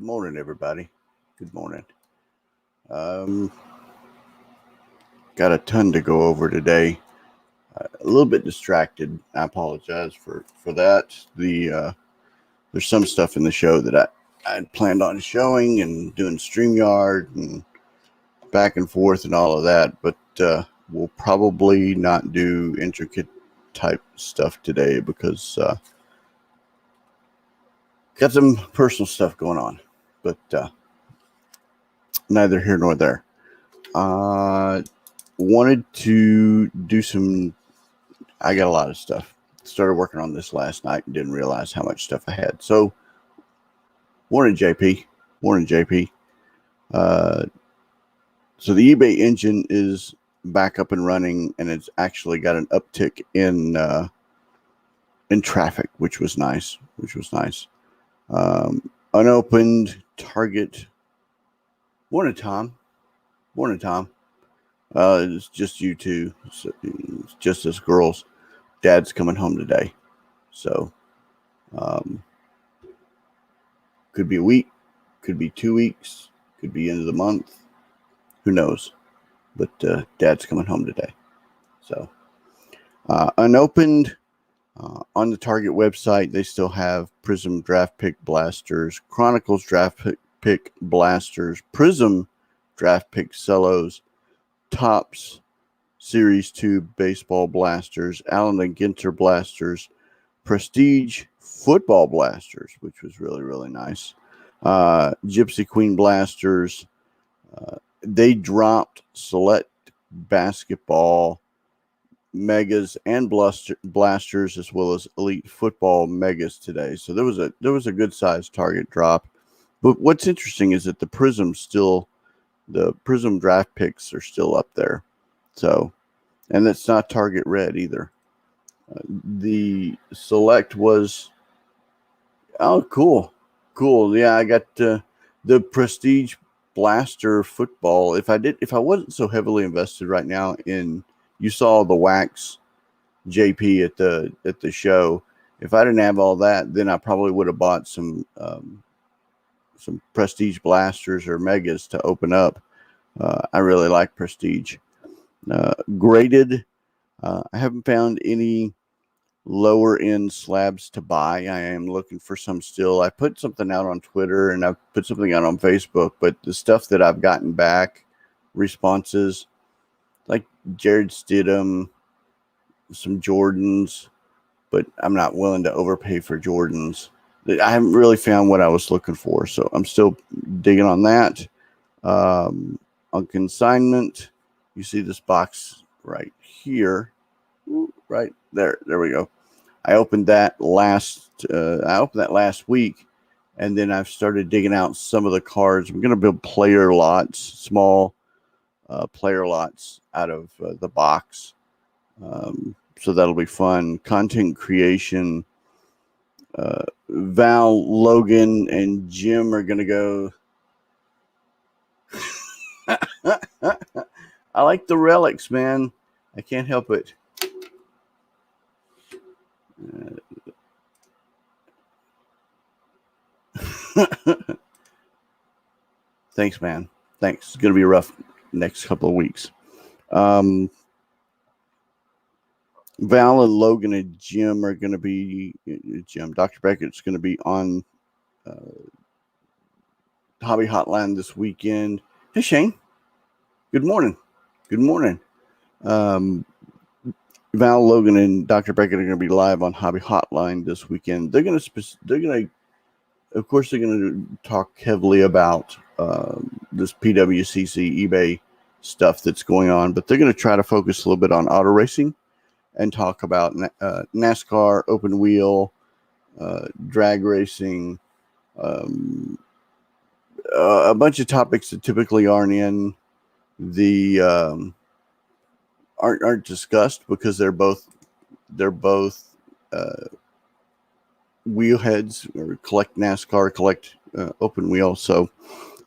morning, everybody. Good morning. Um, got a ton to go over today. A little bit distracted. I apologize for that. There's some stuff in the show that I had planned on showing and doing StreamYard and back and forth and all of that, but we'll probably not do intricate type stuff today because got some personal stuff going on, but neither here nor there. Wanted to do I got a lot of stuff. Started working on this last night and didn't realize how much stuff I had. So, morning, JP. Morning, JP. So the eBay engine is back up and running, and it's actually got an uptick in traffic, which was nice. Unopened target. Morning, Tom. Morning, Tom. It's just you two. It's just us girls. Dad's coming home today. So, could be a week, could be 2 weeks, could be end of the month. Who knows? But Dad's coming home today. So, unopened on the Target website, they still have Prism Draft Pick Blasters, Chronicles Draft Pick Blasters, Prism Draft Pick Cellos, Topps Series 2 Baseball Blasters, Allen and Ginter Blasters, Prestige Football Blasters, which was really, really nice. Gypsy Queen Blasters. They dropped Select Basketball Megas and Blasters, as well as Elite Football Megas today. So there was a good sized Target drop. But what's interesting is that the Prism draft picks are still up there. So, and it's not Target red either. The Select was, cool. Yeah, I got the Prestige Blaster Football. If I wasn't so heavily invested right now you saw the wax JP at the show. If I didn't have all that, then I probably would have bought some Prestige Blasters or Megas to open up. I really like Prestige. Graded. I haven't found any lower end slabs to buy. I am looking for some still. I put something out on Twitter and I've put something out on Facebook, but the stuff that I've gotten back, responses, like Jared Stidham, some Jordans, but I'm not willing to overpay for Jordans. I haven't really found what I was looking for, so I'm still digging on that. On consignment, you see this box right here, right there. There we go. I opened that last week, and then I've started digging out some of the cards. I'm going to build player lots, small player lots out of the box. So that'll be fun. Content creation. Val, Logan, and Jim are going to go. I like the relics, man. I can't help it. Thanks, man. Thanks. It's going to be a rough next couple of weeks. Val and Logan and Jim are going to be Dr. Beckett's going to be on Hobby Hotline this weekend. Hey, Shane. Good morning. Val, Logan, and Dr. Beckett are going to be live on Hobby Hotline this weekend. They're going to talk heavily about this PWCC eBay stuff that's going on, but they're going to try to focus a little bit on auto racing and talk about NASCAR, open wheel, drag racing, a bunch of topics that typically aren't in the aren't discussed because they're both wheelheads or collect NASCAR, collect open wheel. So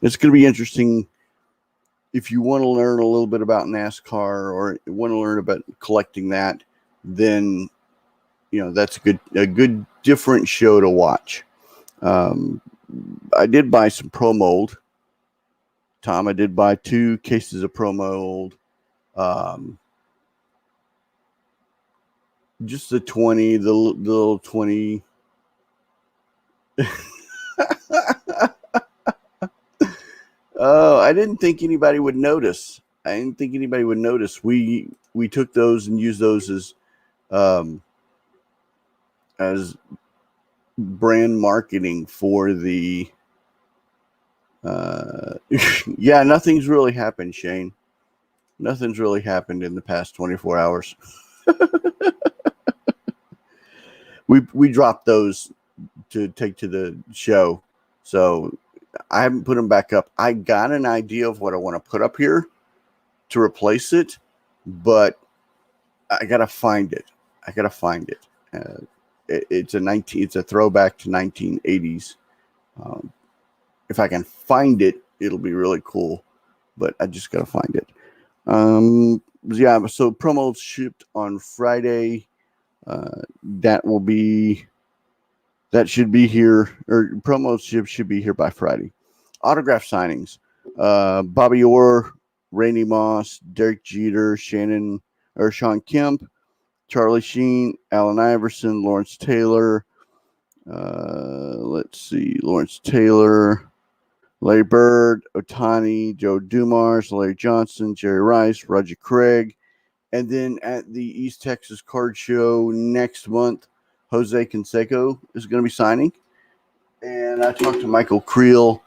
it's going to be interesting. If you want to learn a little bit about NASCAR or want to learn about collecting that, then that's a good different show to watch. I did buy some Pro Mold. Tom, I did buy 2 cases of Pro Mold. Just the 20, the little 20. Oh, I didn't think anybody would notice. We took those and used those as brand marketing for the yeah, nothing's really happened, Shane. Nothing's really happened in the past 24 hours. We dropped those to take to the show, so I haven't put them back up. I got an idea of what I want to put up here to replace it, but I gotta find it. It's a throwback to 1980s. If I can find it, it'll be really cool, but I just gotta find it. Yeah, so promos shipped on Friday. That should be here, or promos should be here by Friday. Autograph signings: Bobby Orr, Randy Moss, Derek Jeter, Sean Kemp, Charlie Sheen, Allen Iverson, Lawrence Taylor. Lawrence Taylor, Larry Bird, Ohtani, Joe Dumars, Larry Johnson, Jerry Rice, Roger Craig. And then at the East Texas Card Show next month, Jose Canseco is going to be signing. And I talked to Michael Creel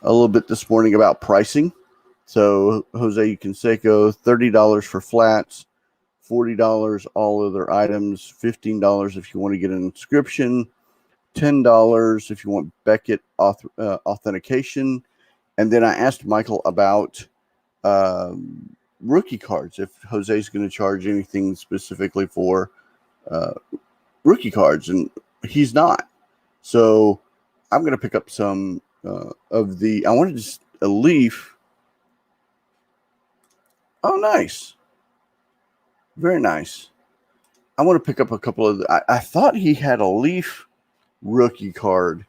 a little bit this morning about pricing. So Jose Canseco, $30 for flats, $40 all other items, $15 if you want to get an inscription, $10 if you want Beckett authentication. And then I asked Michael about rookie cards, if Jose's going to charge anything specifically for rookie cards, and he's not. So I'm going to pick up some of the. I wanted a leaf. Oh, nice, very nice. I want to pick up a couple of. I thought he had a leaf rookie card,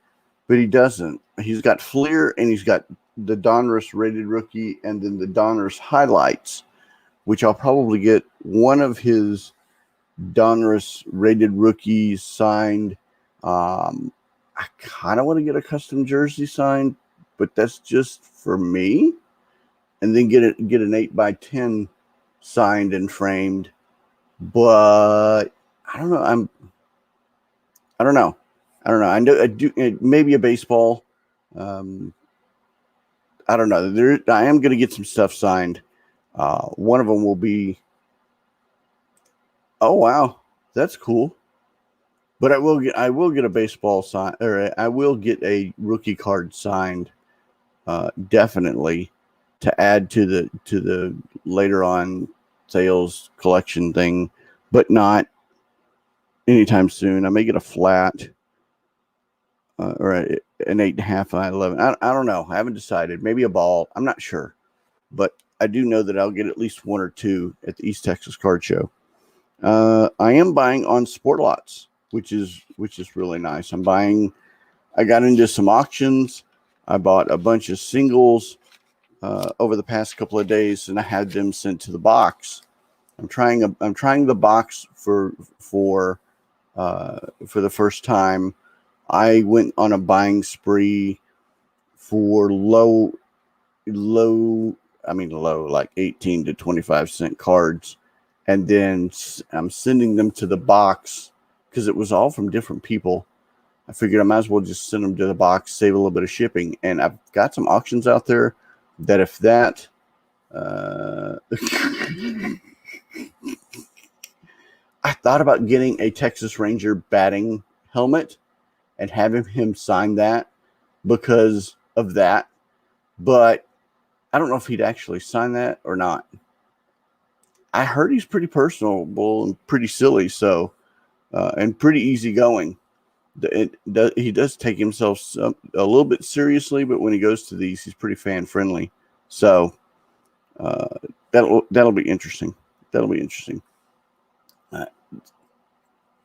but he doesn't. He's got Fleer and he's got the Donruss rated rookie, and then the Donruss highlights, which I'll probably get one of his Donruss rated rookies signed. I kind of want to get a custom jersey signed, but that's just for me. And then get an 8x10 signed and framed. But I don't know. I don't know. I know I do maybe a baseball. I don't know. I am going to get some stuff signed. One of them will be. Oh wow, that's cool. But I will get a baseball sign, or I will get a rookie card signed, definitely, to add to the later on sales collection thing, but not anytime soon. I may get a flat, or an 8.5 by 11. I don't know. I haven't decided. Maybe a ball. I'm not sure, but I do know that I'll get at least 1 or 2 at the East Texas Card Show. I am buying on Sport Lots, which is really nice. I got into some auctions. I bought a bunch of singles over the past couple of days, and I had them sent to the box. I'm trying the box for the first time. I went on a buying spree for low, like 18 to 25 cent cards. And then I'm sending them to the box because it was all from different people. I figured I might as well just send them to the box, save a little bit of shipping. And I've got some auctions out there that if that... I thought about getting a Texas Ranger batting helmet and having him sign that because of that. But I don't know if he'd actually sign that or not. I heard he's pretty personable and pretty silly, so and pretty easygoing. He does take himself a little bit seriously, but when he goes to these, he's pretty fan friendly. So that'll be interesting.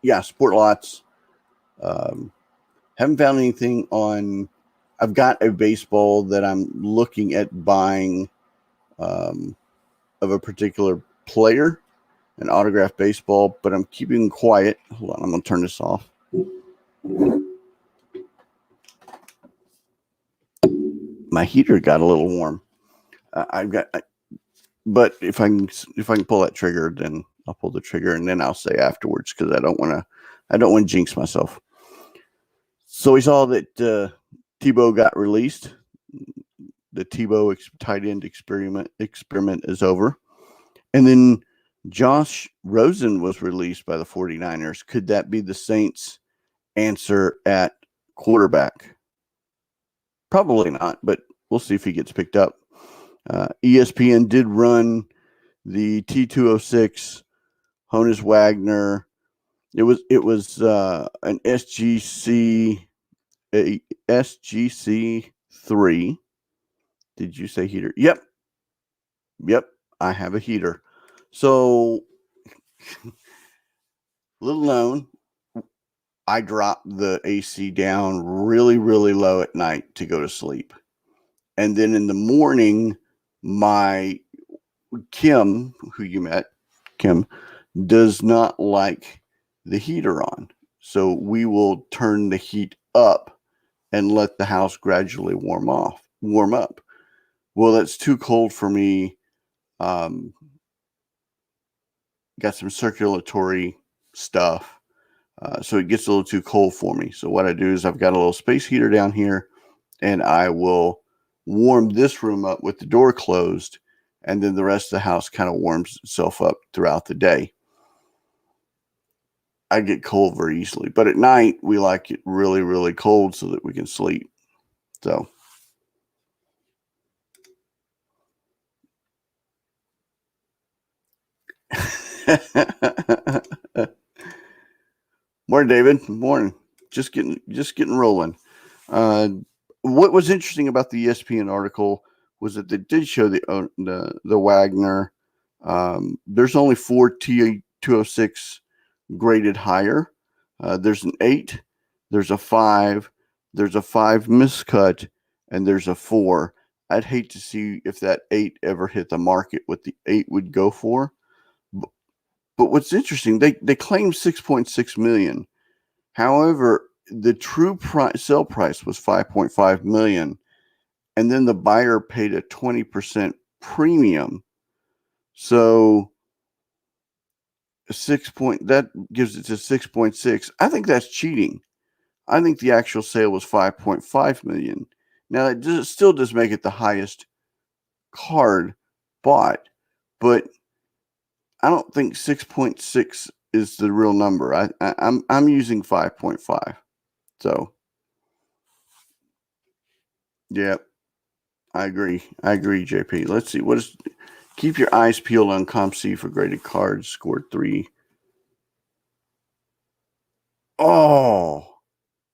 Yeah, Sport Lots. Haven't found anything on. I've got a baseball that I'm looking at buying of a particular player, an autographed baseball, but I'm keeping quiet. Hold on, I'm going to turn this off. My heater got a little warm. But if I can pull that trigger, then I'll pull the trigger, and then I'll say afterwards, because I don't want to jinx myself. So we saw that Tebow got released. The Tebow tight end experiment is over. And then Josh Rosen was released by the 49ers. Could that be the Saints' answer at quarterback? Probably not, but we'll see if he gets picked up. ESPN did run the T206 Honus Wagner. It was an SGC3. Did you say heater? Yep. I have a heater. So, little known, I drop the AC down really, really low at night to go to sleep. And then in the morning, my Kim, who you met, Kim, does not like the heater on. So we will turn the heat up and let the house gradually warm up. Well, that's too cold for me. Got some circulatory stuff. So it gets a little too cold for me. So what I do is I've got a little space heater down here, and I will warm this room up with the door closed, and then the rest of the house kind of warms itself up throughout the day. I get cold very easily, but at night we like it really, really cold so that we can sleep. So morning, David. Morning. Just getting rolling. What was interesting about the ESPN article was that they did show the Wagner. There's only 4 T206 graded higher. There's an 8, there's a 5, there's a 5 miscut, and there's a 4. I'd hate to see if that 8 ever hit the market, what the 8 would go for. But what's interesting, they claim 6.6 million. However, the true sale price was 5.5 million, and then the buyer paid a 20% premium. So that gives it to 6.6. I think that's cheating. I think the actual sale was 5.5 million. Now it still does make it the highest card bought, but I don't think 6.6 is the real number. I'm using 5.5. So yeah, I agree, JP. Let's see. Keep your eyes peeled on ComC for graded cards. Scored 3. Oh,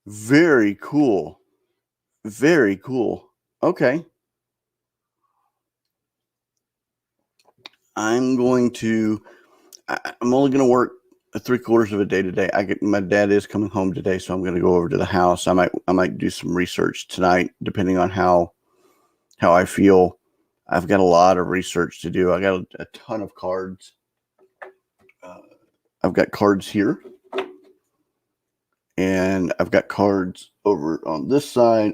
very cool. Very cool. Okay. I'm only going to work 3/4 of a day today. My dad is coming home today, so I'm going to go over to the house. I might do some research tonight, depending on how I feel. I've got a lot of research to do. I got a ton of cards. I've got cards here, and I've got cards over on this side.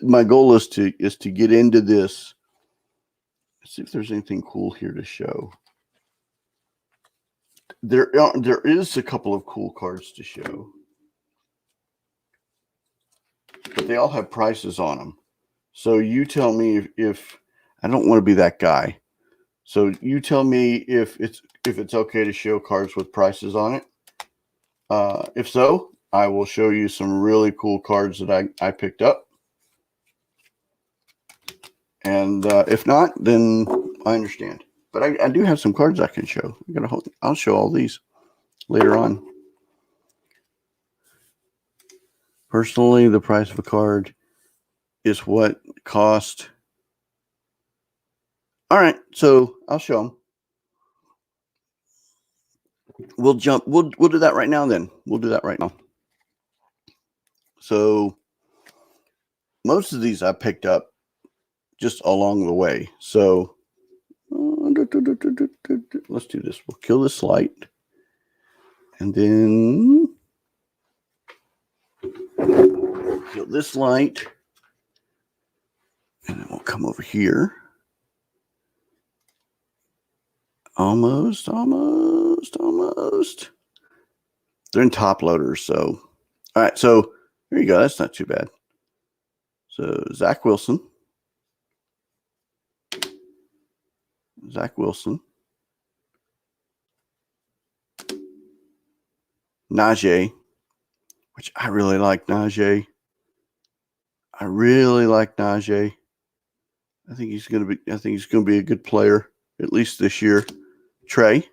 My goal is to get into this. Let's see if there's anything cool here to show. There is a couple of cool cards to show, but they all have prices on them. So you tell me if I don't want to be that guy. So you tell me if it's okay to show cards with prices on it. If so, I will show you some really cool cards that I picked up. And if not, then I understand. But I do have some cards I can show. I'll show all these later on. Personally, the price of a card is what cost. All right, so I'll show them. We'll do that right now then. We'll do that right now. So most of these I picked up just along the way. So let's do this. We'll kill this light. And then kill this light. And then we'll come over here. Almost. They're in top loaders, so. All right, so here you go. That's not too bad. So Zach Wilson. Najee, which I really like Najee. I think he's gonna be a good player, at least this year. Trey.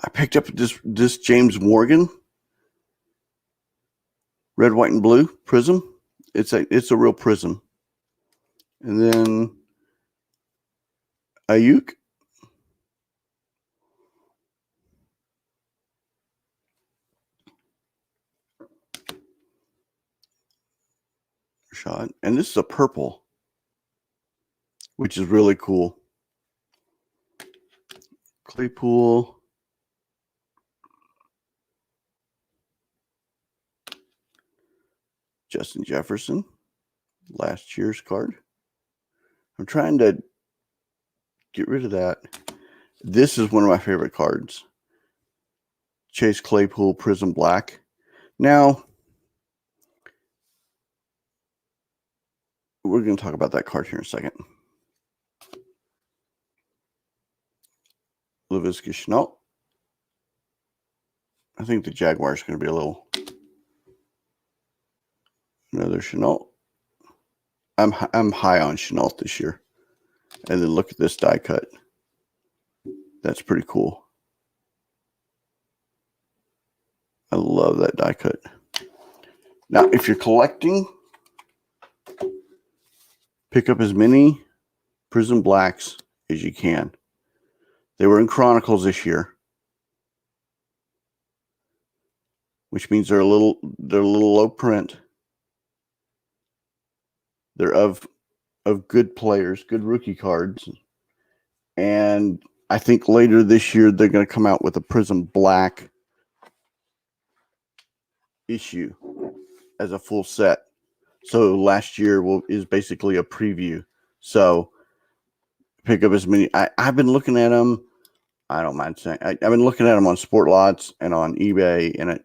I picked up this James Morgan, red, white, and blue prism. It's a real prism. And then Ayuk. Shot. And this is a purple, which is really cool. Claypool. Justin Jefferson, last year's card. I'm trying to get rid of that. This is one of my favorite cards. Chase Claypool Prism Black. Now, we're going to talk about that card here in a second. Laviska Shenault. I think the Jaguars are going to be another Shenault. I'm high on Shenault this year. And then look at this die cut. That's pretty cool. I love that die cut. Now, if you're collecting, pick up as many Prism Blacks as you can. They were in Chronicles this year, which means they're a little low print. They're of good players, good rookie cards. And I think later this year they're going to come out with a Prism Black issue as a full set. So last year is basically a preview. So pick up as many. I've been looking at them. I don't mind saying I've been looking at them on Sport Lots and on eBay, and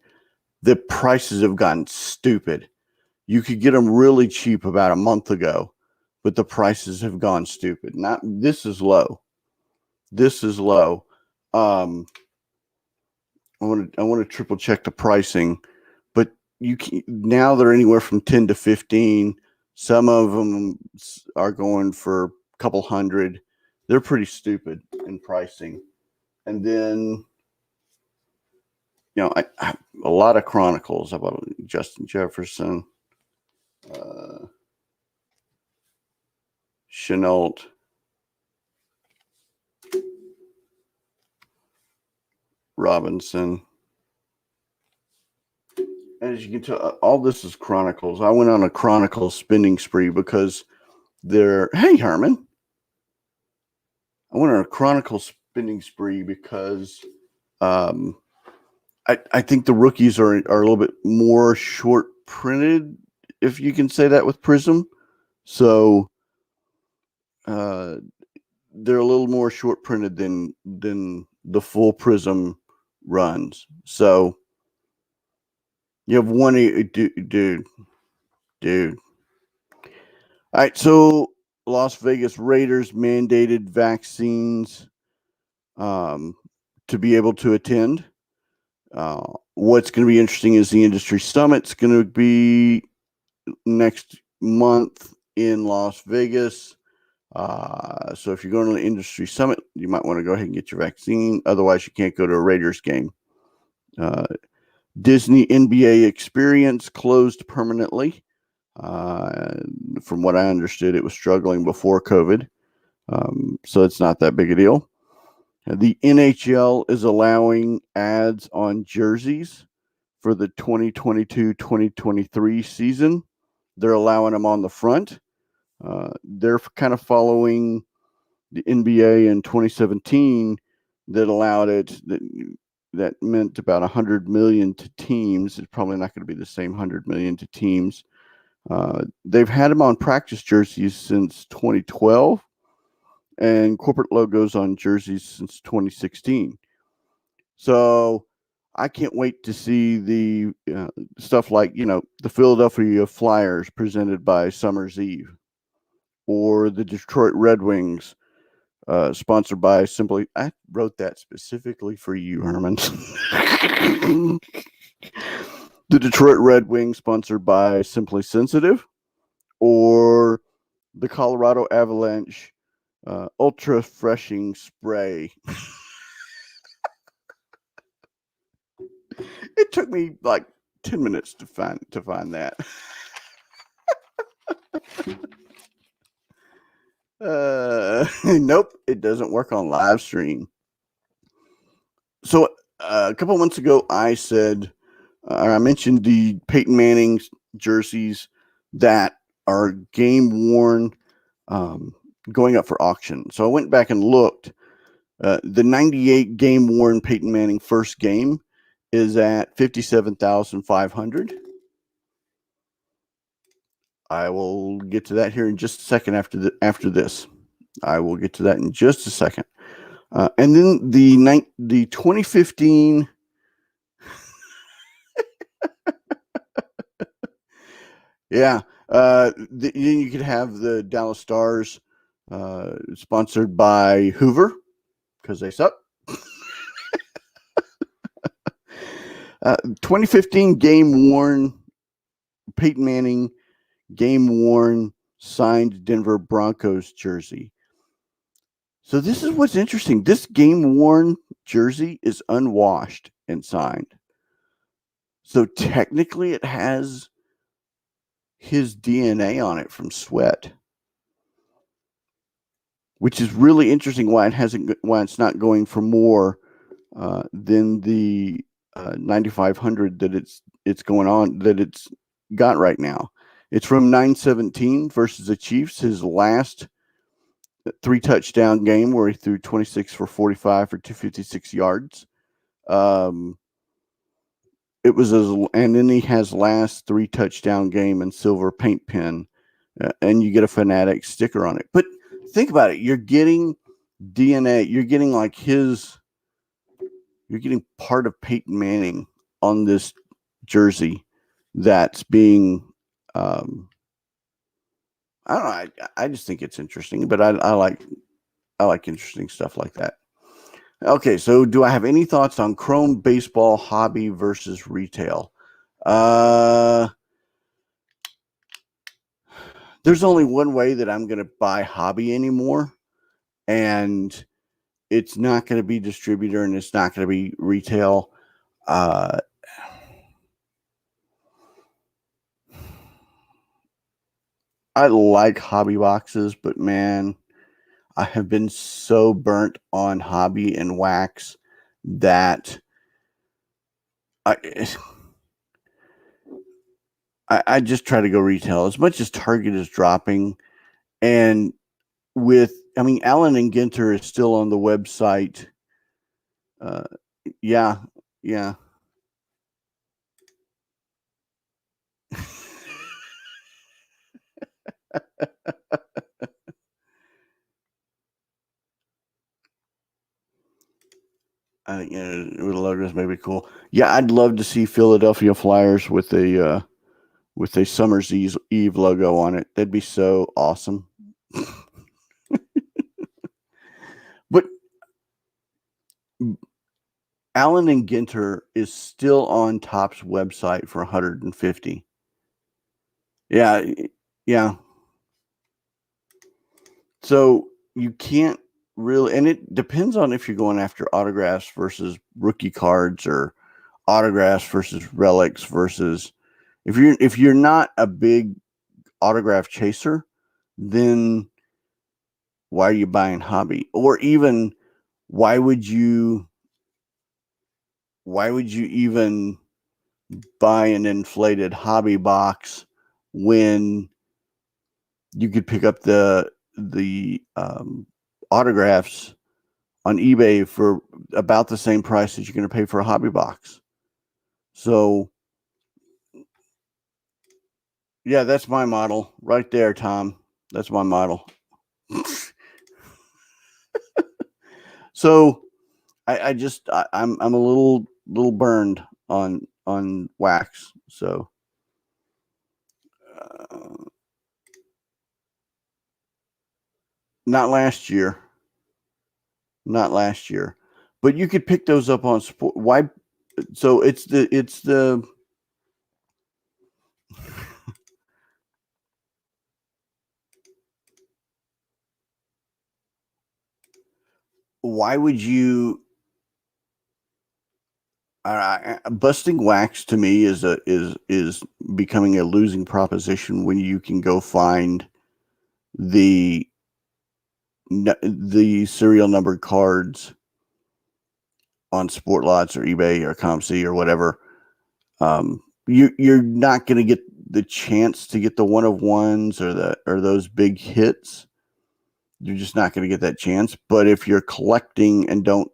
the prices have gotten stupid. You could get them really cheap about a month ago, but the prices have gone stupid. This is low. I want to triple check the pricing, but now they're anywhere from 10 to 15. Some of them are going for a couple hundred. They're pretty stupid in pricing. And then, I a lot of Chronicles. I bought Justin Jefferson, Shenault, Robinson. As you can tell, all this is Chronicles. I went on a Chronicles spending spree because hey, Herman. I went on a Chronicles spending spree because I think the rookies are a little bit more short printed, if you can say that with Prism. So they're a little more short printed than the full Prism runs. So you have one dude. All right, so Las Vegas Raiders mandated vaccines to be able to attend. What's going to be interesting is the industry summit's going to be next month in Las Vegas. So if you're going to the industry summit, you might want to go ahead and get your vaccine. Otherwise, you can't go to a Raiders game. Disney NBA Experience closed permanently. From what I understood, it was struggling before COVID. So it's not that big a deal. The NHL is allowing ads on jerseys for the 2022-2023 season. They're allowing them on the front. They're kind of following the NBA in 2017 that allowed it. That meant about 100 million to teams. It's probably not going to be the same 100 million to teams. They've had them on practice jerseys since 2012 and corporate logos on jerseys since 2016. So I can't wait to see the stuff like, the Philadelphia Flyers presented by Summer's Eve, or the Detroit Red Wings sponsored by Simply. I wrote that specifically for you, Herman. The Detroit Red Wings sponsored by Simply Sensitive, or the Colorado Avalanche Ultra Freshing Spray. It took me like 10 minutes to find that. Nope, it doesn't work on live stream. So a couple months ago, I mentioned the Peyton Manning jerseys that are game worn, going up for auction. So I went back and looked. The 98 game worn Peyton Manning first game is at $57,500. I will get to that here in just a second after this. I will get to that in just a second. And then the 2015 yeah, then you could have the Dallas Stars sponsored by Hoover because they suck. 2015 game worn Peyton Manning game worn signed Denver Broncos jersey. So this is what's interesting. This game worn jersey is unwashed and signed. So technically it has his DNA on it from Sweat, which is really interesting why it's not going for more than the 9,500 that it's going on, that it's got right now. It's from 9/17 versus the Chiefs, his last 3 touchdown game where he threw 26 for 45 for 256 yards. And then he has last 3 touchdown game in silver paint pen, and you get a Fanatic sticker on it. But think about it. You're getting DNA. You're getting you're getting part of Peyton Manning on this jersey that's being, I don't know. I just think it's interesting, but I like interesting stuff like that. Okay, so do I have any thoughts on Chrome baseball hobby versus retail? There's only one way that I'm going to buy hobby anymore, and it's not going to be distributor and it's not going to be retail. I like hobby boxes, but man, I have been so burnt on hobby and wax that I just try to go retail as much as Target is dropping. And Allen and Ginter is still on the website. Yeah. I think with logos may be cool. Yeah, I'd love to see Philadelphia Flyers with a Summer's Eve logo on it. That'd be so awesome. But Allen and Ginter is still on Topps website for $150. Yeah. So you can't really, and it depends on if you're going after autographs versus rookie cards, or autographs versus relics, versus if you're not a big autograph chaser, then why are you buying hobby? Or even why would you even buy an inflated hobby box when you could pick up the autographs on eBay for about the same price that you're going to pay for a hobby box. So, yeah, that's my model right there, Tom. That's my model. So, I'm a little burned on wax. So, uh, not last year, but you could pick those up on sport. Why? So it's the why would you busting wax to me is becoming a losing proposition when you can go find the serial numbered cards on Sport Lots or eBay or ComC or whatever. You're not going to get the chance to get the one of ones or those big hits. You're just not going to get that chance. But if you're collecting and don't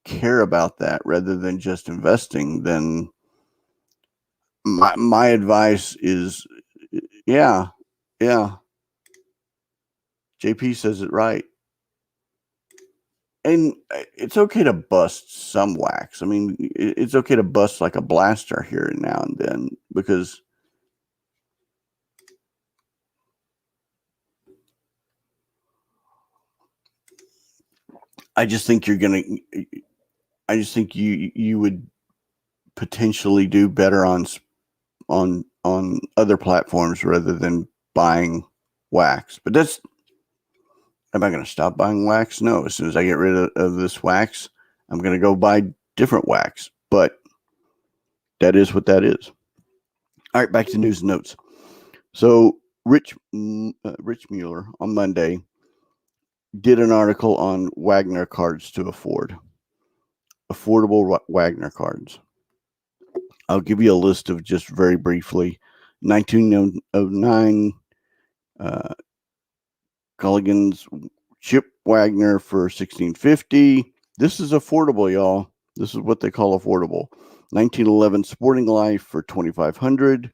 care about that rather than just investing, then my advice is, yeah, yeah. JP says it right. And it's okay to bust some wax. I mean, it's okay to bust like a blaster here and now and then because I just think I just think you would potentially do better on other platforms rather than buying wax. But that's am I going to stop buying wax? No. As soon as I get rid of this wax, I'm going to go buy different wax. But that is what that is. All right, back to news and notes. So Rich Mueller on Monday did an article on Wagner cards to affordable Wagner cards. I'll give you a list of just very briefly. 1909 Culligan's Chip Wagner for 1650. This is affordable, y'all. This is what they call affordable. 1911 Sporting Life for 2500.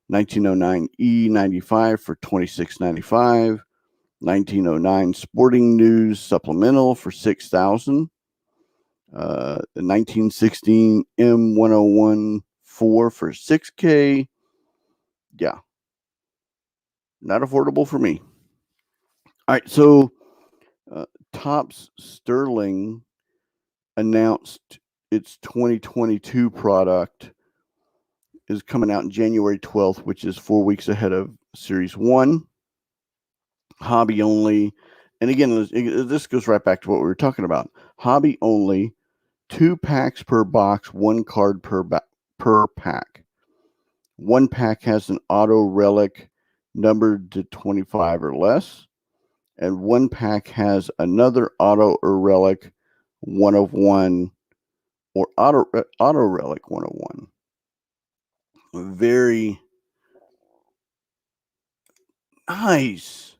1909 E95 for 2695. 1909 Sporting News Supplemental for 6000. The 1916 M1014 for 6K. Yeah, not affordable for me. All right, so Topps Sterling announced its 2022 product is coming out in January 12th, which is 4 weeks ahead of Series 1. Hobby only. And again, this goes right back to what we were talking about. Hobby only, 2 packs per box, 1 card per pack. 1 pack has an auto relic numbered to 25 or less, and 1 pack has another auto or relic 1 of 1 or auto relic 1 of 1. Very nice.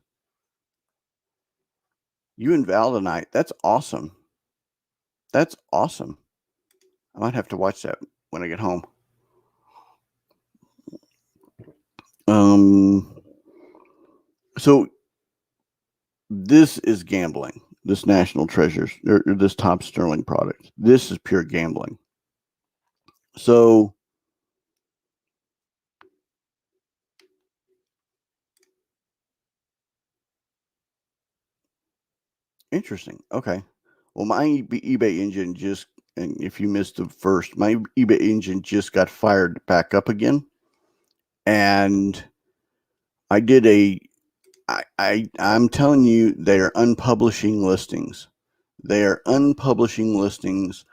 You and Val tonight. That's awesome. That's awesome. I might have to watch that when I get home. So this is gambling. This National Treasures or this Topps Sterling product. This is pure gambling. So interesting. Okay. Well, my eBay engine just, and if you missed the first, my eBay engine just got fired back up again. And I did I'm telling you, they are unpublishing listings. They are unpublishing listings.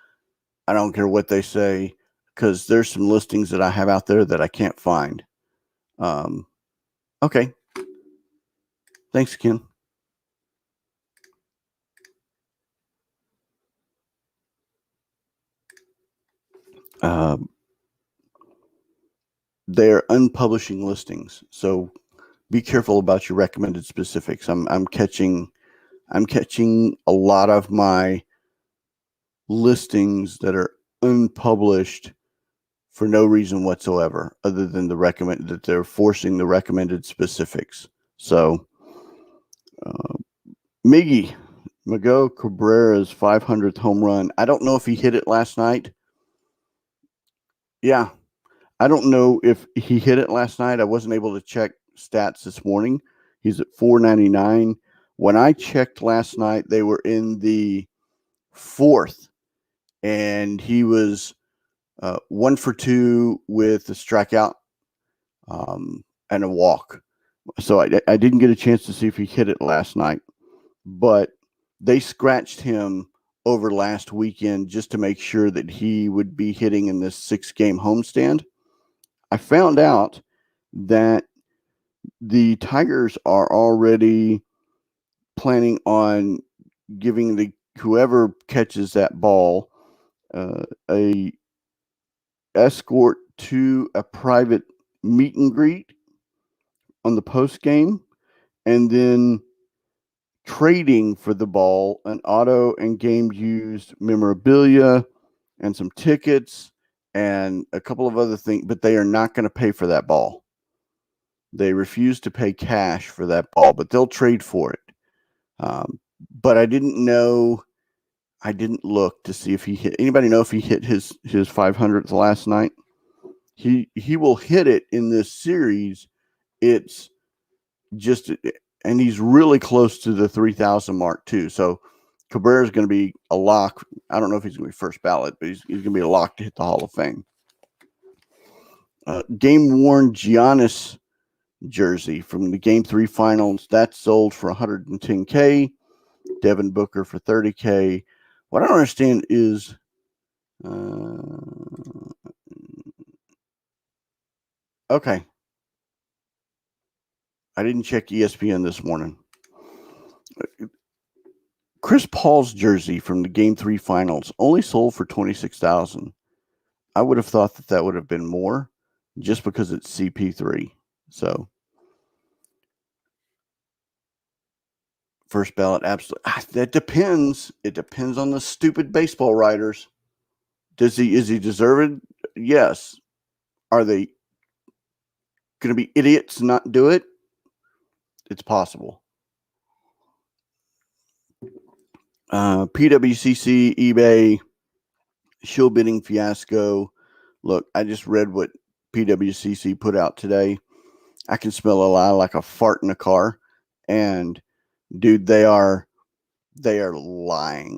I don't care what they say, because there's some listings that I have out there that I can't find. Okay. Thanks, Ken. they're unpublishing listings. So be careful about your recommended specifics. I'm catching a lot of my listings that are unpublished for no reason whatsoever, other than that they're forcing the recommended specifics. So, Miguel Cabrera's 500th home run. I don't know if he hit it last night. Yeah, I don't know if he hit it last night. I wasn't able to check stats this morning. He's at 499. When I checked last night, they were in the fourth, and he was 1 for 2 with a strikeout and a walk. So I didn't get a chance to see if he hit it last night, but they scratched him over last weekend just to make sure that he would be hitting in this 6-game homestand. I found out that the Tigers are already planning on giving whoever catches that ball a escort to a private meet and greet on the post game, and then trading for the ball an auto and game used memorabilia and some tickets and a couple of other things, but they are not going to pay for that ball. They refuse to pay cash for that ball, but they'll trade for it. But I didn't know. I didn't look to see if he hit. Anybody know if he hit his 500th last night? He will hit it in this series. It's just, and he's really close to the 3,000 mark too. So Cabrera is going to be a lock. I don't know if he's going to be first ballot, but he's going to be a lock to hit the Hall of Fame. Game worn Giannis jersey from the Game 3 finals that sold for $110K. Devin Booker for $30K. What I don't understand is okay. I didn't check ESPN this morning. Chris Paul's jersey from the Game 3 finals only sold for $26,000. I would have thought that would have been more just because it's CP3. So first ballot, absolutely. That depends. It depends on the stupid baseball writers. Is he deserved? Yes. Are they going to be idiots and not do it? It's possible. PWCC, eBay, shill bidding fiasco. Look, I just read what PWCC put out today. I can smell a lie like a fart in a car. And dude, they are lying.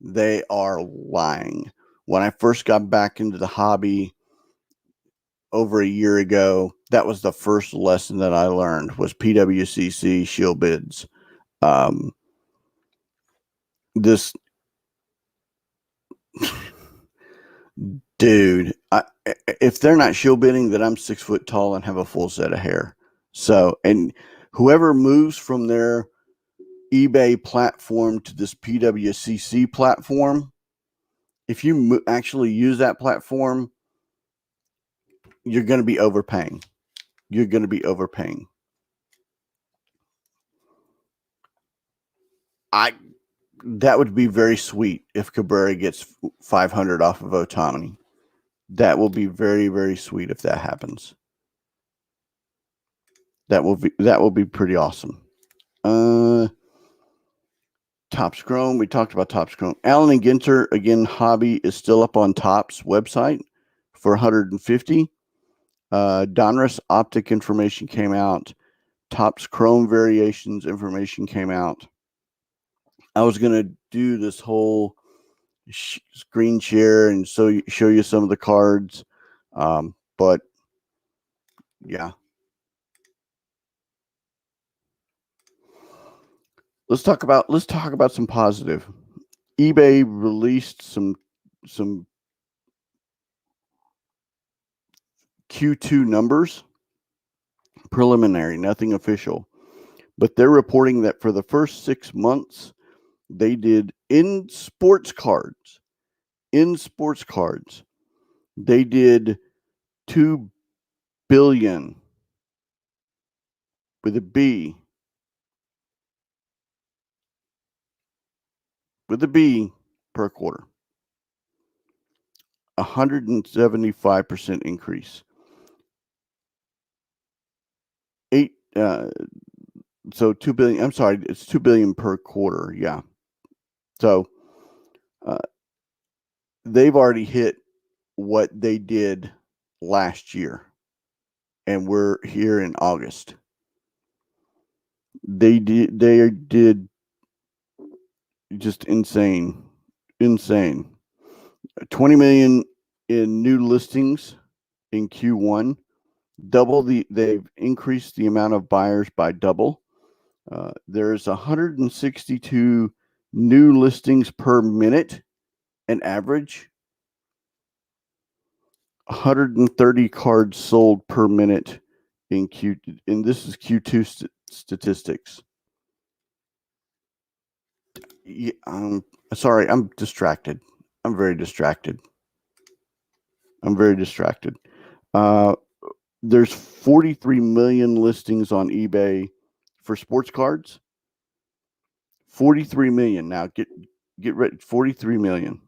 They are lying. When I first got back into the hobby over a year ago, that was the first lesson that I learned was PWCC shill bids. This dude, if they're not shill bidding, then I'm 6 foot tall and have a full set of hair. So, and whoever moves from their eBay platform to this PWCC platform, if you actually use that platform, you're going to be overpaying. You're going to be overpaying. That would be very sweet if Cabrera gets 500 off of Ohtani. That will be very, very sweet if that happens. That will be pretty awesome. Topps Chrome. We talked about Topps Chrome. Allen and Ginter, again, hobby is still up on Topps website for 150. Donruss optic information came out. Topps Chrome variations information came out. I was going to do this whole screen share and show you some of the cards. But yeah. Let's talk about some positive. eBay released some Q2 numbers, preliminary, nothing official, but they're reporting that for the first 6 months, they did in sports cards, they did $2 billion with a B. With a B per quarter. 175% increase. So 2 billion. I'm sorry, it's 2 billion per quarter. Yeah. So uh, they've already hit what they did last year, and we're here in August. They did just insane. 20 million in new listings in Q1. They've increased the amount of buyers by double. There's 162 new listings per minute, an average. 130 cards sold per minute in and this is Q2 statistics. Yeah, sorry, I'm distracted. I'm very distracted. There's 43 million listings on eBay for sports cards. 43 million. Now get ready. 43 million.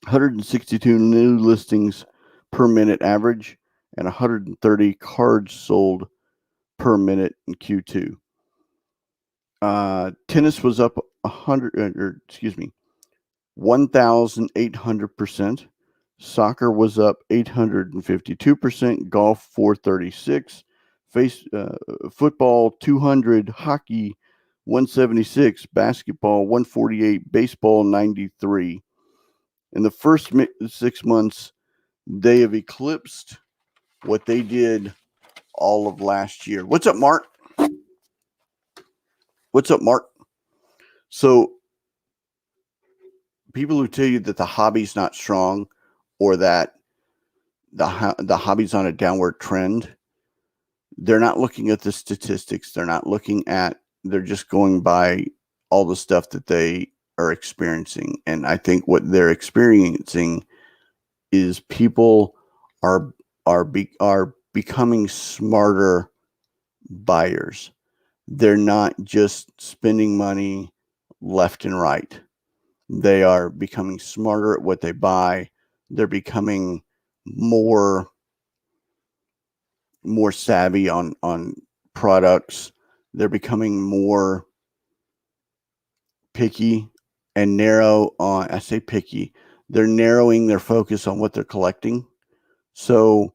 162 new listings per minute average, and 130 cards sold per minute in Q2. Tennis was up 1,800%. Soccer was up 852%. Golf 436. Football 200. Hockey 176. Basketball 148. Baseball 93. In the first 6 months, they have eclipsed what they did all of last year. What's up, Mark? So people who tell you that the hobby's not strong or that the hobby's on a downward trend, they're not looking at the statistics. They're just going by all the stuff that they are experiencing. And I think what they're experiencing is people are becoming smarter buyers. They're not just spending money left and right. They are becoming smarter at what they buy. They're becoming more savvy on products. They're becoming more picky and narrow on. I say picky. They're narrowing their focus on what they're collecting. So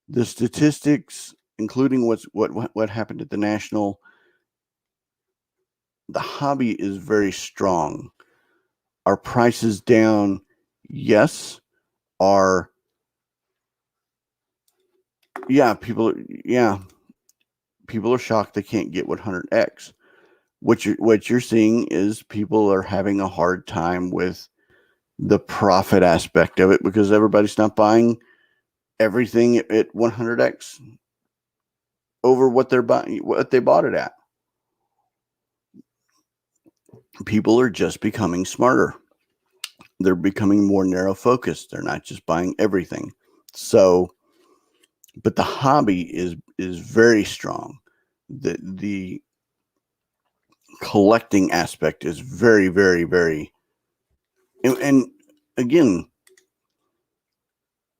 the statistics, including what happened at the National, the hobby is very strong. Are prices down? Yes. People are shocked they can't get 100x. What you're seeing is people are having a hard time with the profit aspect of it because everybody's not buying everything at 100x over what they're buying, what they bought it at. People are just becoming smarter. They're becoming more narrow focused. They're not just buying everything. So, but the hobby is very strong. The collecting aspect is very, very, very. And again,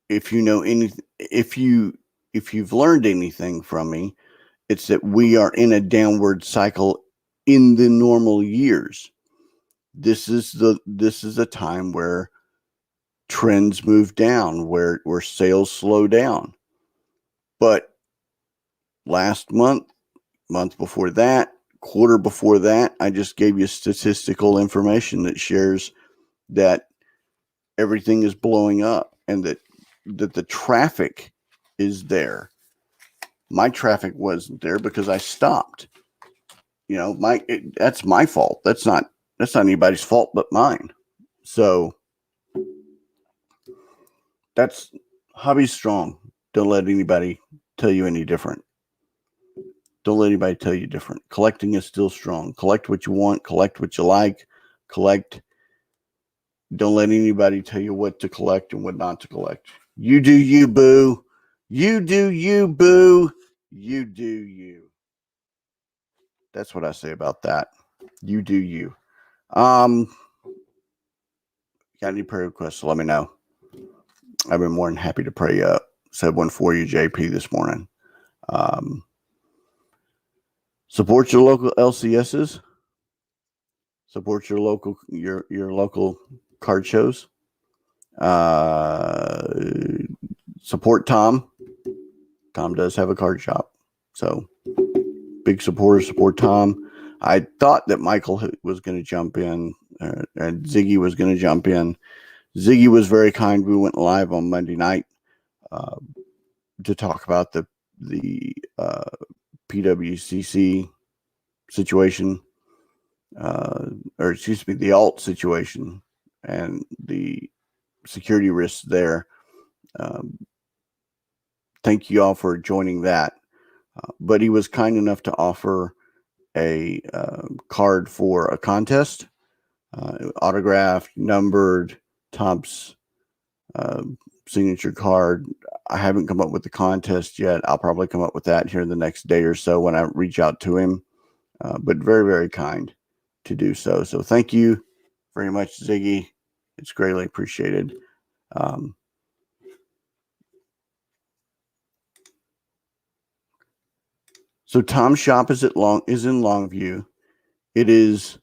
if you know anything, if you've learned anything from me, it's that we are in a downward cycle in the normal years. This is a time where trends move down, where sales slow down. But last month before that, quarter before that, I just gave you statistical information that shares that everything is blowing up and that the traffic is there. My traffic wasn't there because I stopped. That's my fault. That's not anybody's fault but mine. So that's hobby's strong. Don't let anybody tell you any different. Collecting is still strong. Collect what you want. Collect what you like. Collect. Don't let anybody tell you what to collect and what not to collect. You do you, boo. You do you, boo. You do you. That's what I say about that. You do you. Got any prayer requests? Let me know. I've been more than happy to pray up. Said one for you, JP, this morning. Support your local LCSs. Support your local card shows. Support Tom. Tom does have a card shop, so big supporter. Support Tom. I thought that Michael was going to jump in, and Ziggy was going to jump in. Ziggy was very kind. We went live on Monday night to talk about the PWCC situation, or excuse me, the alt situation and the security risks there. Thank you all for joining that. But he was kind enough to offer a card for a contest, autographed, numbered, Tom's signature card. I haven't come up with the contest yet. I'll probably come up with that here in the next day or so when I reach out to him. But very, very kind to do so. So thank you very much, Ziggy. It's greatly appreciated. So Tom's shop is in Longview. It is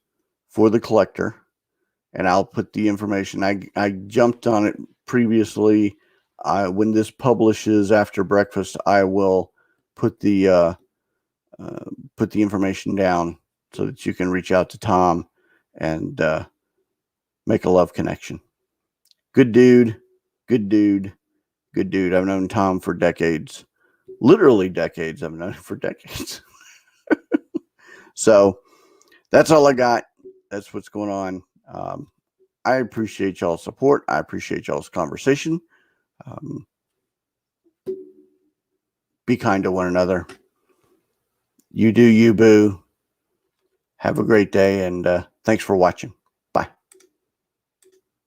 for the collector, and I'll put the information. I jumped on it previously. When this publishes after breakfast, I will put the information down so that you can reach out to Tom and make a love connection. Good dude, good dude, good dude. I've known Tom for decades, literally decades. I've known him for decades. So that's all I got. That's what's going on. I appreciate y'all's support. I appreciate y'all's conversation. Be kind to one another. You do you, boo. Have a great day, and thanks for watching.